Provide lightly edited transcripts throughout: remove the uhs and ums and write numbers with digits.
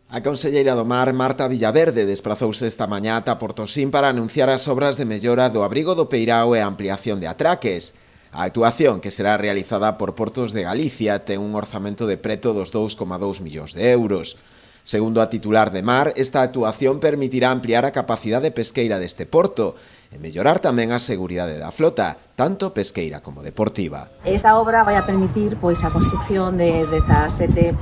A conselleira do Mar, Marta Villaverde, desprazouse esta mañá ata Portosín para anunciar as obras de mellora do abrigo do Peirao e a ampliación de atraques. A actuación, que será realizada por Portos de Galicia, ten un orzamento de preto dos 2,2 millóns de euros. Segundo a titular de Mar, esta actuación permitirá ampliar a capacidade pesqueira deste porto e mellorar tamén a seguridade da flota, tanto pesqueira como deportiva. Esta obra vai a permitir a construcción de 17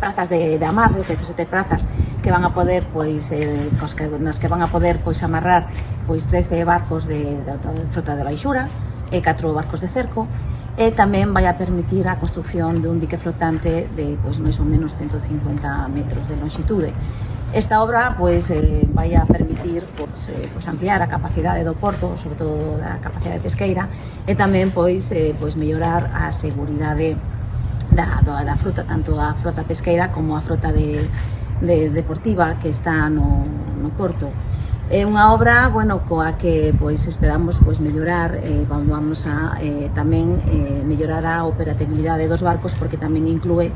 prazas de amarre, 17 prazas que van a poder nas que van a poder amarrar 13 barcos de frota de baixura e 4 barcos de cerco, e tamén vai a permitir a construcción dun dique flotante de máis ou menos 150 metros de longitude. Esta obra vai a permitir ampliar a capacidade do porto, sobre todo da capacidade pesqueira, e tamén mellorar a seguridade da frota, tanto a frota pesqueira como a frota deportiva que está no porto. É unha obra, coa que esperamos mellorar, vamos a tamén mellorar a operatividade dos barcos, porque tamén inclúe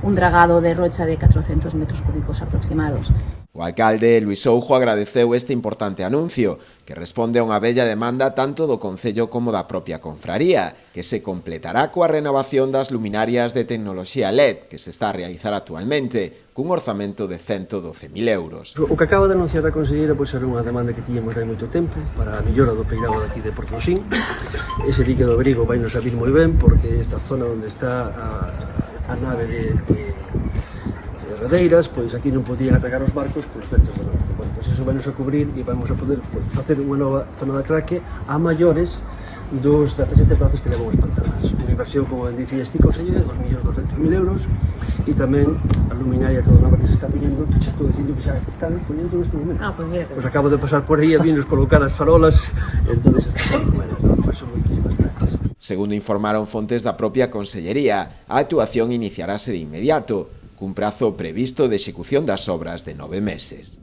un dragado de rocha de 400 metros cúbicos aproximados. O alcalde Luís Soujo agradeceu este importante anuncio, que responde a unha bella demanda tanto do Concello como da propia confraría, que se completará coa renovación das luminarias de tecnoloxía LED, que se está a realizar actualmente, cun orzamento de 112.000 euros. O que acaba de anunciar a conselleira era unha demanda que tiñamos hai moito tempo para a mellora do Peirao daqui de Portosín. Ese dique do abrigo vai nos abrir moi ben, porque esta zona onde está a nave de redeiras, aquí non podían atacar os barcos polos ventos do norte. Iso vai nos a cubrir e vamos a poder facer unha nova zona de atraque a maiores dos 17 plazas que levan os pantanas. Unha inversión, como dicía este conselleiro, de 2.200.000 euros, e tamén a luminaria toda nova que se está poñendo, te estou dicindo que xa están poñendo neste momento. Acabo de pasar por aí a vinos colocar as farolas, entón está moi buena, son moitísimas gracias. Segundo informaron fontes da propia consellería, a actuación iniciarase de inmediato, cun prazo previsto de execución das obras de 9 meses.